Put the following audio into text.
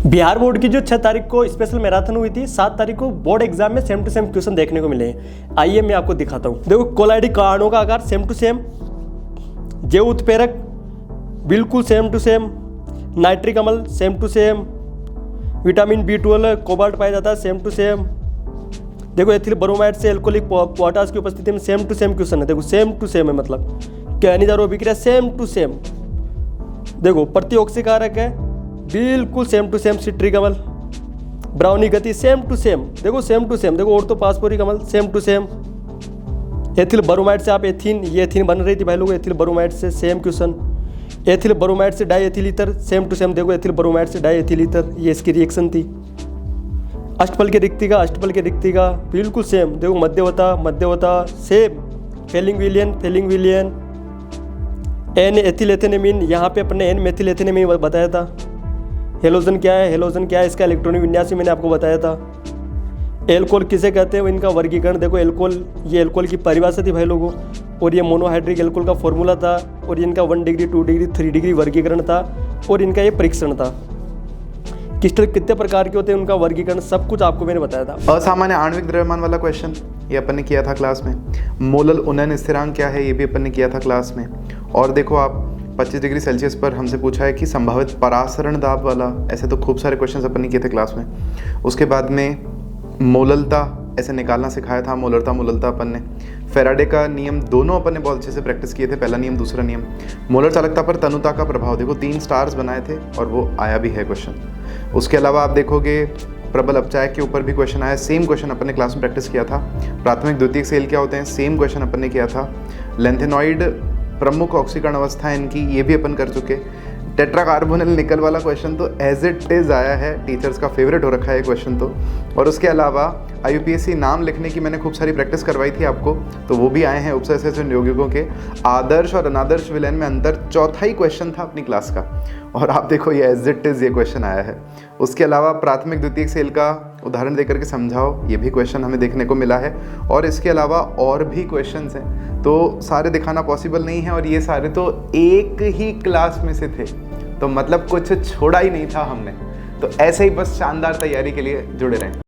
Bihar board की जो 6 तारीख को स्पेशल मैराथन हुई थी, 7 तारीख को बोर्ड एग्जाम में सेम टू सेम क्वेश्चन देखने को मिले हैं। आइए मैं आपको दिखाता हूँ। देखो, कोलाइडी कारणों का आकार सेम टू सेम, जैव उत्प्रेरक बिल्कुल सेम टू सेम, नाइट्रिक अम्ल same to same, vitamin B12 cobalt पाया जाता है सेम टू सेम। देखो, एथिल ब्रोमाइड से एल्कोहलिक पोटाश की उपस्थिति में सेम टू सेम क्वेश्चन है। देखो, सेम टू सेम है, मतलब खनिज अभिक्रिया सेम टू सेम। देखो, प्रतिऑक्सीकारक है बिल्कुल सेम टू सेम, सिट्रिक अम्ल, ब्राउनी गति सेम टू सेम। देखो, सेम टू सेम। देखो, ऑर्थोफॉस्फोरिक अम्ल same to same. Ethyl bromide से आप एथीन, ये एथीन बन रही थी भाई लोगों, एथिल ब्रोमाइड से सेम क्वेश्चन। एथिल ब्रोमाइड से diethyl ether same to same. देखो, एथिल ब्रोमाइड से डाई एथिल ईथर, ये इसकी रिएक्शन थी। अष्टफल की रिक्ति का, अष्टफल की रिक्ति का बिल्कुल सेम। देखो, मध्यवता, मध्यवता सेम। फेलिंग विलियन, एन एथिल एथेनेमीन, यहाँ पे अपने एन मेथिल एथेनेमीन बताया था। हेलोजन क्या है, हेलोजन क्या है, इसका इलेक्ट्रॉनिक विन्यास मैंने आपको बताया था। एल्कोहल किसे कहते हैं, इनका वर्गीकरण। देखो, एल्कोहल, ये एल्कोहल की परिभाषा थी भाई लोगों, और ये मोनोहाइड्रिक एल्कोहल का फॉर्मूला था, और इनका 1 डिग्री 2 डिग्री 3 डिग्री वर्गीकरण था, और इनका ये परीक्षण था। क्रिस्टल कितने प्रकार के होते हैं, उनका वर्गीकरण, सब कुछ आपको मैंने बताया था। असामान्य आणविक द्रव्यमान वाला क्वेश्चन ये अपन ने किया था क्लास में। मोलल उन्नयन स्थिरांक क्या है, ये भी अपन ने किया था क्लास में। और देखो, आप 25 डिग्री सेल्सियस पर हमसे पूछा है कि संभावित परासरण दाब वाला, ऐसे तो खूब सारे क्वेश्चंस अपन ने किए थे क्लास में। उसके बाद में मोललता ऐसे निकालना सिखाया था, मोलरता मोललता अपन ने। फेराडे का नियम दोनों अपन ने बहुत अच्छे से प्रैक्टिस किए थे, पहला नियम दूसरा नियम। मोलर चालकता पर तनुता का प्रभाव, देखो 3 स्टार्स बनाए थे और वो आया भी है क्वेश्चन। उसके अलावा आप देखोगे प्रबल अपचायक के ऊपर भी क्वेश्चन आया, सेम क्वेश्चन अपन ने क्लास में प्रैक्टिस किया था। प्राथमिक द्वितीयक सेल क्या होते हैं, सेम क्वेश्चन अपन ने किया था। लेंथेनॉइड प्रमुख ऑक्सीकरण अवस्था इनकी, ये भी अपन कर चुके। टेट्राकार्बोनिल निकल वाला क्वेश्चन तो एज इट इज आया है, टीचर्स का फेवरेट हो रखा है क्वेश्चन तो। और उसके अलावा IUPAC नाम लिखने की मैंने खूब सारी प्रैक्टिस करवाई थी आपको, तो वो भी आए हैं। उपसर्जन यौगिकों के आदर्श और अनादर्श विलयन में अंतर, चौथा ही क्वेश्चन था अपनी क्लास का, और आप देखो ये एज इट इज ये क्वेश्चन आया है। उसके अलावा प्राथमिक द्वितीयक सेल का उदाहरण देकर के समझाओ, ये भी क्वेश्चन हमें देखने को मिला है। और इसके अलावा और भी क्वेश्चंस हैं, तो सारे दिखाना पॉसिबल नहीं है, और ये सारे तो एक ही क्लास में से थे, तो मतलब कुछ छोड़ा ही नहीं था हमने। तो ऐसे ही बस शानदार तैयारी के लिए जुड़े रहें।